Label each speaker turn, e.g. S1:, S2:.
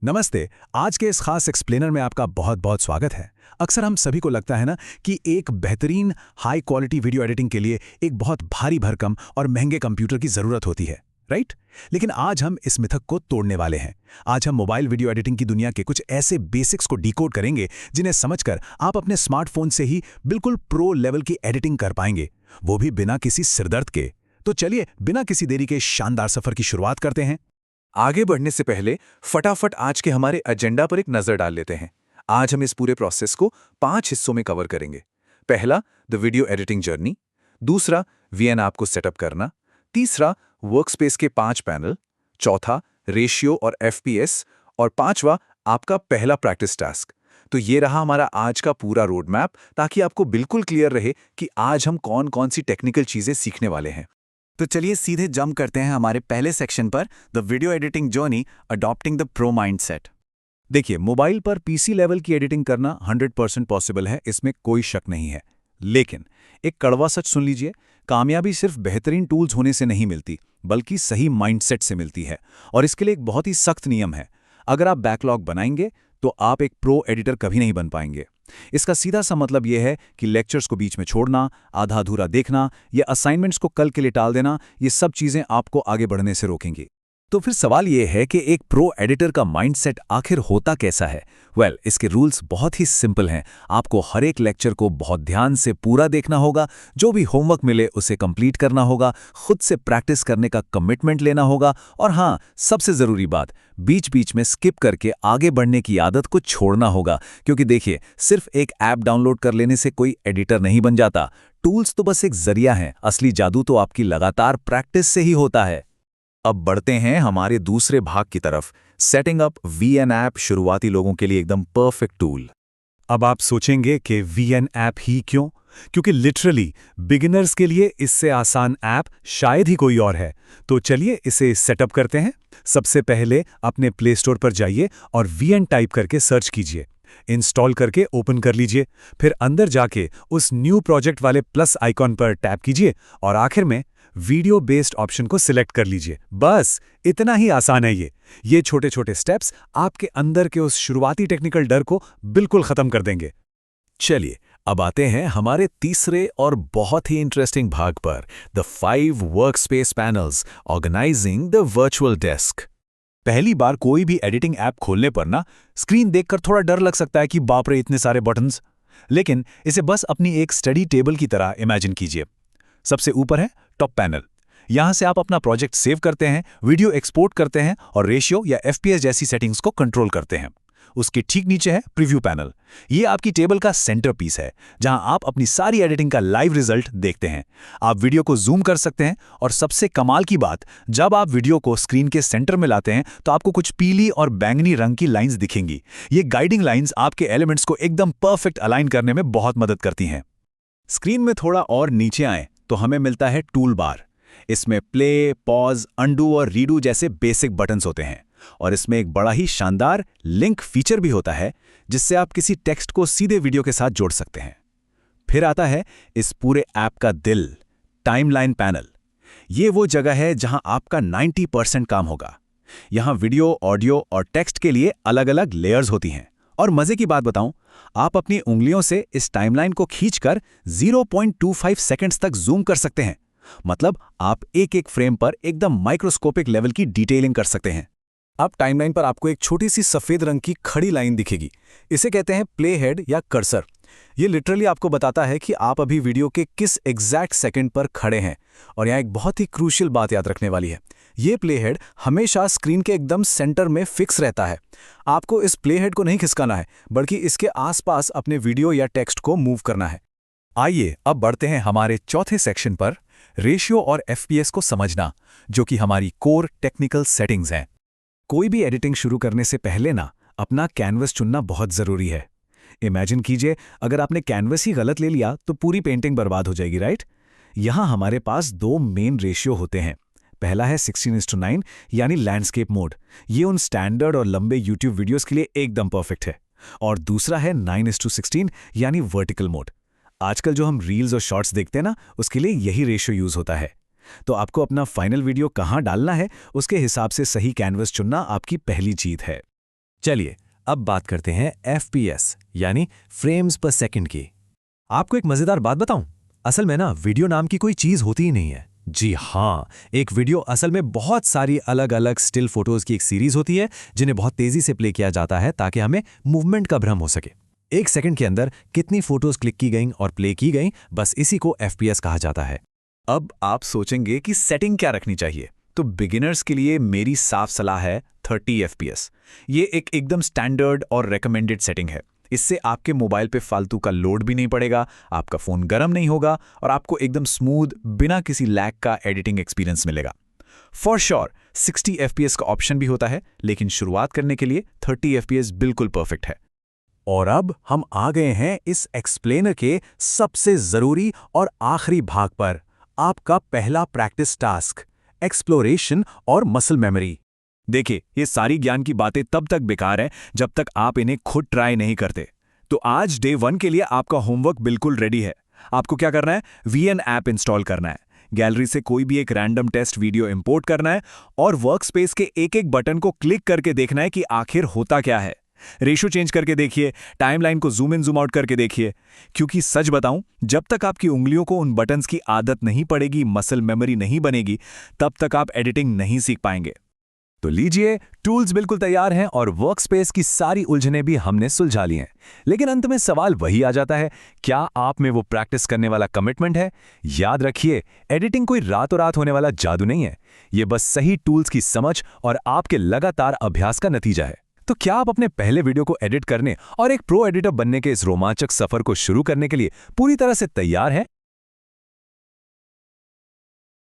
S1: नमस्ते। आज के इस खास एक्सप्लेनर में आपका बहुत बहुत स्वागत है। अक्सर हम सभी को लगता है ना कि एक बेहतरीन हाई क्वालिटी वीडियो एडिटिंग के लिए एक बहुत भारी भरकम और महंगे कंप्यूटर की ज़रूरत होती है, राइट? लेकिन आज हम इस मिथक को तोड़ने वाले हैं। आज हम मोबाइल वीडियो एडिटिंग की दुनिया के कुछ ऐसे बेसिक्स को डिकोड करेंगे जिन्हें समझकर आप अपने स्मार्टफोन से ही बिल्कुल प्रो लेवल की एडिटिंग कर पाएंगे, वो भी बिना किसी सिरदर्द के। तो चलिए बिना किसी देरी के शानदार सफ़र की शुरुआत करते हैं।
S2: आगे बढ़ने से पहले फटाफट आज के हमारे एजेंडा पर एक नजर डाल लेते हैं। आज हम इस पूरे प्रोसेस को 5 हिस्सों में कवर करेंगे। पहला, द वीडियो एडिटिंग जर्नी। दूसरा, वीएन ऐप को सेटअप करना। तीसरा, वर्कस्पेस के 5 पैनल। चौथा, रेशियो और एफपीएस। और पांचवा, आपका पहला प्रैक्टिस टास्क। तो ये रहा हमारा आज का पूरा रोड मैप, ताकि आपको बिल्कुल क्लियर रहे कि आज हम कौन कौन सी टेक्निकल चीजें सीखने वाले हैं।
S3: तो चलिए सीधे जंप करते हैं हमारे पहले सेक्शन पर, the video editing journey, adopting the pro mindset.
S1: देखिए, मोबाइल पर पीसी लेवल की एडिटिंग करना 100% पॉसिबल है, इसमें कोई शक नहीं है। लेकिन एक कड़वा सच सुन लीजिए, कामयाबी सिर्फ बेहतरीन टूल्स होने से नहीं मिलती, बल्कि सही माइंडसेट से मिलती है। और इसके लिए एक बहुत ही सख्त नियम है। अगर आप बैकलॉग बनाएंगे तो आप एक प्रो एडिटर कभी नहीं बन पाएंगे। इसका सीधा सा मतलब यह है कि लेक्चर्स को बीच में छोड़ना, आधा अधूरा देखना या असाइनमेंट्स को कल के लिए टाल देना, ये सब चीज़ें आपको आगे बढ़ने से रोकेंगी। तो फिर सवाल यह है कि एक प्रो एडिटर का माइंडसेट आखिर होता कैसा है? इसके रूल्स बहुत ही सिंपल हैं। आपको हर एक लेक्चर को बहुत ध्यान से पूरा देखना होगा, जो भी होमवर्क मिले उसे कंप्लीट करना होगा, खुद से प्रैक्टिस करने का कमिटमेंट लेना होगा, और हाँ, सबसे ज़रूरी बात, बीच बीच में स्किप करके आगे बढ़ने की आदत को छोड़ना होगा। क्योंकि देखिए, सिर्फ एक ऐप डाउनलोड कर लेने से कोई एडिटर नहीं बन जाता। टूल्स तो बस एक जरिया हैं, असली जादू तो आपकी लगातार प्रैक्टिस से ही होता है।
S2: अब बढ़ते हैं हमारे दूसरे भाग की तरफ, सेटिंग अप वीएन ऐप, शुरुआती लोगों के लिए एकदम परफेक्ट टूल।
S1: अब आप सोचेंगे कि वीएन ऐप ही क्यों? क्योंकि लिटरली बिगिनर्स के लिए इससे आसान ऐप शायद ही कोई और है। तो चलिए इसे सेटअप करते हैं। सबसे पहले अपने प्ले स्टोर पर जाइए और वीएन टाइप करके सर्च कीजिए। इंस्टॉल करके ओपन कर लीजिए। फिर अंदर जाके उस न्यू प्रोजेक्ट वाले प्लस आइकॉन पर टैप कीजिए और आखिर में वीडियो बेस्ड ऑप्शन को सिलेक्ट कर लीजिए। बस इतना ही आसान है ये छोटे छोटे स्टेप्स आपके अंदर के उस शुरुआती टेक्निकल डर को बिल्कुल खत्म कर देंगे। चलिए अब आते हैं हमारे तीसरे और बहुत ही इंटरेस्टिंग भाग पर, the 5 workspace panels, organizing the virtual desk. पहली बार कोई भी एडिटिंग ऐप खोलने पर ना स्क्रीन देखकर थोड़ा डर लग सकता है कि बाप रे इतने सारे बटन्स। लेकिन इसे बस अपनी एक स्टडी टेबल की तरह इमेजिन कीजिए। सबसे ऊपर है टॉप पैनल। यहां से आप अपना प्रोजेक्ट सेव करते हैं, वीडियो एक्सपोर्ट करते हैं और रेशियो या एफपीएस जैसी सेटिंग्स को कंट्रोल करते हैं। उसके ठीक नीचे है प्रीव्यू पैनल। ये आपकी टेबल का सेंटर पीस है, जहां आप अपनी सारी एडिटिंग का लाइव रिजल्ट देखते हैं। आप वीडियो को जूम कर सकते हैं और सबसे कमाल की बात, जब आप वीडियो को स्क्रीन के सेंटर में लाते हैं तो आपको कुछ पीली और बैंगनी रंग की लाइंस दिखेंगी। ये गाइडिंग लाइंस आपके एलिमेंट्स को एकदम परफेक्ट अलाइन करने में बहुत मदद करती हैं। स्क्रीन में थोड़ा और नीचे आएं तो हमें मिलता है टूल बार। इसमें प्ले, पॉज, अंडू और रीडू जैसे बेसिक बटन्स होते हैं। और इसमें एक बड़ा ही शानदार लिंक फीचर भी होता है, जिससे आप किसी टेक्स्ट को सीधे वीडियो के साथ जोड़ सकते हैं। फिर आता है इस पूरे ऐप का दिल, टाइमलाइन पैनल। ये वो जगह है जहां आपका 90% काम होगा। यहां वीडियो, ऑडियो और टेक्स्ट के लिए अलग अलग लेयर्स होती हैं। और मजे की बात बताऊं, आप अपनी उंगलियों से इस टाइमलाइन को खींचकर 0.25 सेकंड्स तक जूम कर सकते हैं। मतलब आप एक एक फ्रेम पर एकदम माइक्रोस्कोपिक लेवल की डिटेलिंग कर सकते हैं। अब टाइमलाइन पर आपको एक छोटी सी सफेद रंग की खड़ी लाइन दिखेगी। इसे कहते हैं प्ले हेड या कर्सर। ये लिटरली आपको बताता है कि आप अभी वीडियो के किस एग्जैक्ट सेकंड पर खड़े हैं। और यहाँ एक बहुत ही क्रूशियल बात याद रखने वाली है, ये प्ले हेड हमेशा स्क्रीन के एकदम सेंटर में फिक्स रहता है। आपको इस प्ले हेड को नहीं खिसकाना है, बल्कि इसके आसपास अपने वीडियो या टेक्स्ट को मूव करना है। आइए अब बढ़ते हैं हमारे चौथे सेक्शन पर, रेशियो और एफपीएस को समझना, जो कि हमारी कोर टेक्निकल सेटिंग्स हैं। कोई भी एडिटिंग शुरू करने से पहले ना अपना कैनवस चुनना बहुत ज़रूरी है। इमेजिन कीजिए, अगर आपने कैनवस ही गलत ले लिया तो पूरी पेंटिंग बर्बाद हो जाएगी, राइट? यहाँ हमारे पास 2 मेन रेशियो होते हैं। पहला है 16:9 यानी लैंडस्केप मोड। ये उन स्टैंडर्ड और लंबे यूट्यूब वीडियोस के लिए एकदम परफेक्ट है। और दूसरा है 9:16 यानी वर्टिकल मोड। आजकल जो हम रील्स और शॉर्ट्स देखते हैं ना, उसके लिए यही रेशियो यूज़ होता है। तो आपको अपना फाइनल वीडियो कहाँ डालना है, उसके हिसाब से सही कैनवस चुनना आपकी पहली जीत है।
S4: चलिए अब बात करते हैं FPS यानी फ्रेम्स पर सेकंड की। आपको एक मजेदार बात बताऊं, असल में ना वीडियो नाम की कोई चीज होती ही नहीं है। जी हाँ, एक वीडियो असल में बहुत सारी अलग अलग स्टिल फोटोज की एक सीरीज होती है जिन्हें बहुत तेजी से प्ले किया जाता है ताकि हमें मूवमेंट का भ्रम हो सके। एक सेकंड के अंदर कितनी फोटोज क्लिक की गईं और प्ले की गईं, बस इसी को FPS कहा जाता है।
S3: अब आप सोचेंगे कि सेटिंग क्या रखनी चाहिए, तो बिगिनर्स के लिए मेरी साफ सलाह है 30 FPS। ये एक एकदम स्टैंडर्ड और रेकमेंडेड सेटिंग है। इससे आपके मोबाइल पे फालतू का लोड भी नहीं पड़ेगा, आपका फ़ोन गर्म नहीं होगा और आपको एकदम स्मूथ बिना किसी लैग का एडिटिंग एक्सपीरियंस मिलेगा। फॉर श्योर 60 FPS का ऑप्शन भी होता है, लेकिन शुरुआत करने के लिए 30 FPS बिल्कुल परफेक्ट है।
S1: और अब हम आ गए हैं इस एक्सप्लेनर के सबसे ज़रूरी और आखिरी भाग पर, आपका पहला प्रैक्टिस टास्क, एक्सप्लोरेशन और मसल मेमोरी। देखिए, ये सारी ज्ञान की बातें तब तक बेकार हैं जब तक आप इन्हें खुद ट्राई नहीं करते। तो आज डे 1 के लिए आपका होमवर्क बिल्कुल रेडी है। आपको क्या करना है? VN ऐप इंस्टॉल करना है, गैलरी से कोई भी एक रैंडम टेस्ट वीडियो इंपोर्ट करना है और वर्कस्पेस के एक एक बटन को क्लिक करके देखना है कि आखिर होता क्या है। रेशो चेंज करके देखिए, टाइमलाइन को जूम इन जूम आउट करके देखिए, क्योंकि सच बताऊं, जब तक आपकी उंगलियों को उन बटन्स की आदत नहीं पड़ेगी, मसल मेमोरी नहीं बनेगी, तब तक आप एडिटिंग नहीं सीख पाएंगे। तो लीजिए, टूल्स बिल्कुल तैयार हैं और वर्कस्पेस की सारी उलझनें भी हमने सुलझा ली हैं। लेकिन अंत में सवाल वही आ जाता है, क्या आप में वो प्रैक्टिस करने वाला कमिटमेंट है? याद रखिए, एडिटिंग कोई रातों रात होने वाला जादू नहीं है। ये बस सही टूल्स की समझ और आपके लगातार अभ्यास का नतीजा है। तो क्या आप अपने पहले वीडियो को एडिट करने और एक प्रो एडिटर बनने के इस रोमांचक सफर को शुरू करने के लिए पूरी तरह से तैयार हैं?